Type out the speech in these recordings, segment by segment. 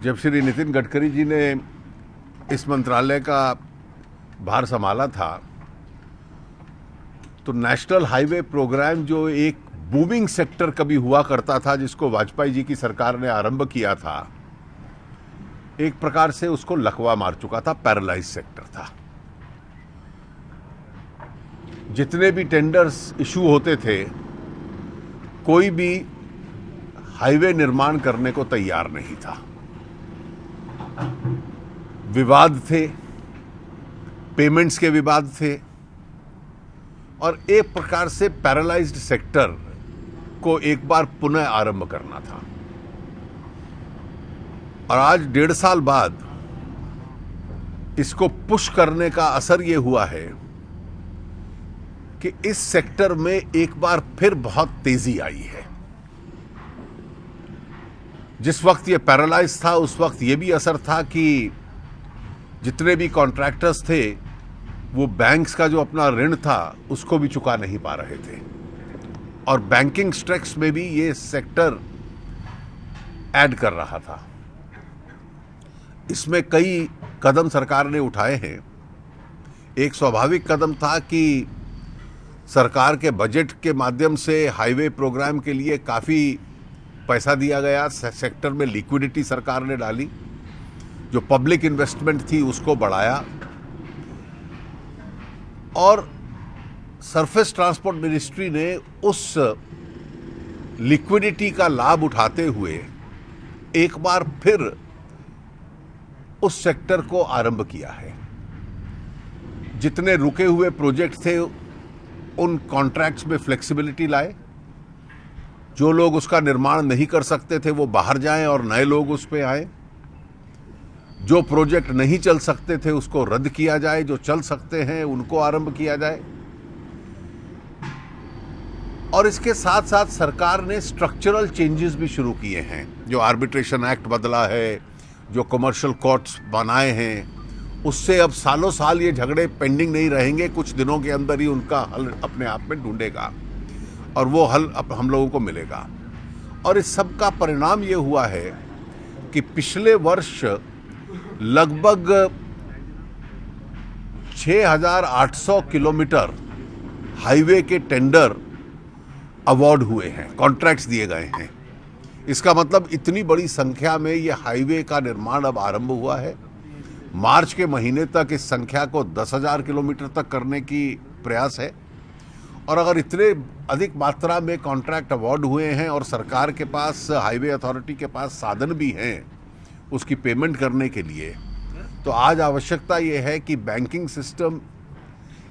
जब श्री नितिन गडकरी जी ने इस मंत्रालय का भार संभाला था तो नेशनल हाईवे प्रोग्राम जो एक बूमिंग सेक्टर कभी हुआ करता था, जिसको वाजपेयी जी की सरकार ने आरंभ किया था, एक प्रकार से उसको लकवा मार चुका था, पैरालाइज सेक्टर था। जितने भी टेंडर्स इशू होते थे, कोई भी हाईवे निर्माण करने को तैयार नहीं था। विवाद थे, पेमेंट्स के विवाद थे, और एक प्रकार से पैरालाइज्ड सेक्टर को एक बार पुनः आरंभ करना था। और आज 1.5 साल बाद इसको पुश करने का असर यह हुआ है कि इस सेक्टर में एक बार फिर बहुत तेजी आई है। जिस वक्त ये पैरालाइज था, उस वक्त ये भी असर था कि जितने भी कॉन्ट्रैक्टर्स थे वो बैंक्स का जो अपना ऋण था उसको भी चुका नहीं पा रहे थे, और बैंकिंग स्ट्रेस में भी ये सेक्टर ऐड कर रहा था। इसमें कई कदम सरकार ने उठाए हैं। एक स्वाभाविक कदम था कि सरकार के बजट के माध्यम से हाईवे प्रोग्राम के लिए काफ़ी पैसा दिया गया। सेक्टर में लिक्विडिटी सरकार ने डाली, जो पब्लिक इन्वेस्टमेंट थी उसको बढ़ाया, और सरफेस ट्रांसपोर्ट मिनिस्ट्री ने उस लिक्विडिटी का लाभ उठाते हुए एक बार फिर उस सेक्टर को आरंभ किया है। जितने रुके हुए प्रोजेक्ट थे उन कॉन्ट्रैक्ट्स में फ्लेक्सिबिलिटी लाए। जो लोग उसका निर्माण नहीं कर सकते थे वो बाहर जाएं और नए लोग उस पे आए। जो प्रोजेक्ट नहीं चल सकते थे उसको रद्द किया जाए, जो चल सकते हैं उनको आरंभ किया जाए। और इसके साथ साथ सरकार ने स्ट्रक्चरल चेंजेस भी शुरू किए हैं। जो आर्बिट्रेशन एक्ट बदला है, जो कमर्शियल कोर्ट्स बनाए हैं, उससे अब सालों साल ये झगड़े पेंडिंग नहीं रहेंगे। कुछ दिनों के अंदर ही उनका हल अपने आप में ढूंढेगा और वो हल अब हम लोगों को मिलेगा। और इस सब का परिणाम ये हुआ है कि पिछले वर्ष लगभग 6,800 किलोमीटर हाईवे के टेंडर अवार्ड हुए हैं, कॉन्ट्रैक्ट्स दिए गए हैं। इसका मतलब इतनी बड़ी संख्या में ये हाईवे का निर्माण अब आरंभ हुआ है। मार्च के महीने तक इस संख्या को 10,000 किलोमीटर तक करने की प्रयास है। और अगर इतने अधिक मात्रा में कॉन्ट्रैक्ट अवार्ड हुए हैं और सरकार के पास, हाईवे अथॉरिटी के पास साधन भी हैं उसकी पेमेंट करने के लिए, तो आज आवश्यकता ये है कि बैंकिंग सिस्टम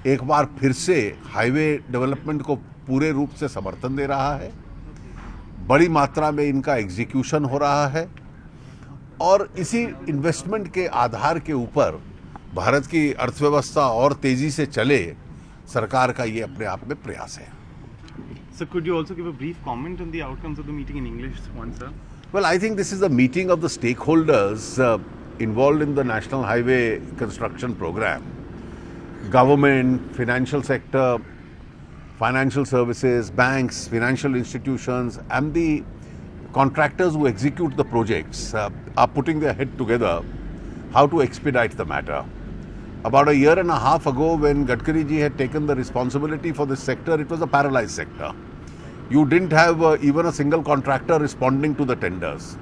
एक बार फिर से हाईवे डेवलपमेंट को पूरे रूप से समर्थन दे रहा है। बड़ी मात्रा में इनका एग्जीक्यूशन हो रहा है, और इसी इन्वेस्टमेंट के आधार के ऊपर भारत की अर्थव्यवस्था और तेजी से चले, सरकार का ये अपने आप में प्रयास है। So could you also give a brief comment on the outcomes of the meeting in English once, sir? Well, I think this is a meeting of the stakeholders involved in the National Highway Construction Program. Government, financial sector, financial services, banks, financial institutions, and the contractors who execute the projects are putting their head together how to expedite the matter. About a year and a half ago, when Gadkari ji had taken the responsibility for this sector, it was a paralyzed sector. You didn't have even a single contractor responding to the tenders.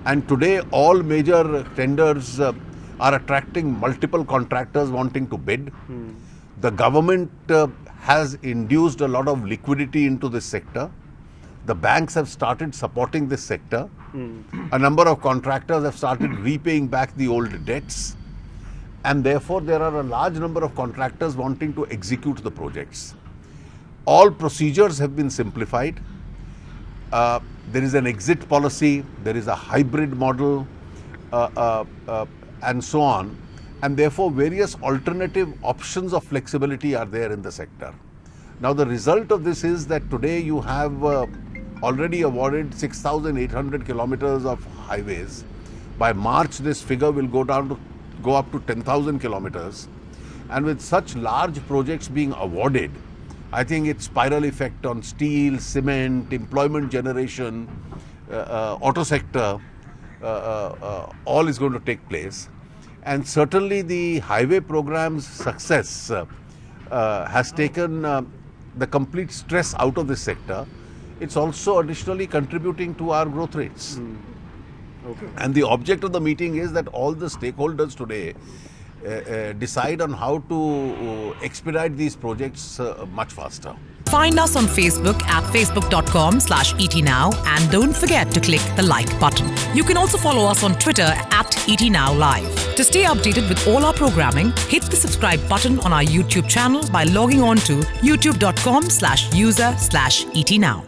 And today, all major tenders are attracting multiple contractors wanting to bid. The government has induced a lot of liquidity into this sector. The banks have started supporting this sector. A number of contractors have started repaying back the old debts. And therefore, there are a large number of contractors wanting to execute the projects. All procedures have been simplified. There is an exit policy, there is a hybrid model, and so on. And therefore, various alternative options of flexibility are there in the sector. Now, the result of this is that today you have already awarded 6,800 kilometers of highways. By March, this figure will go up to 10,000 kilometers. And with such large projects being awarded, I think its spiral effect on steel, cement, employment generation, auto sector all is going to take place. And certainly the highway program's success has taken the complete stress out of this sector. It's also additionally contributing to our growth rates. Okay. And the object of the meeting is that all the stakeholders today decide on how to expedite these projects much faster. Find us on Facebook at facebook.com/ETNow and don't forget to click the like button. You can also follow us on Twitter at ETNowLive. To stay updated with all our programming, hit the subscribe button on our YouTube channel by logging on to youtube.com/user/ETNow.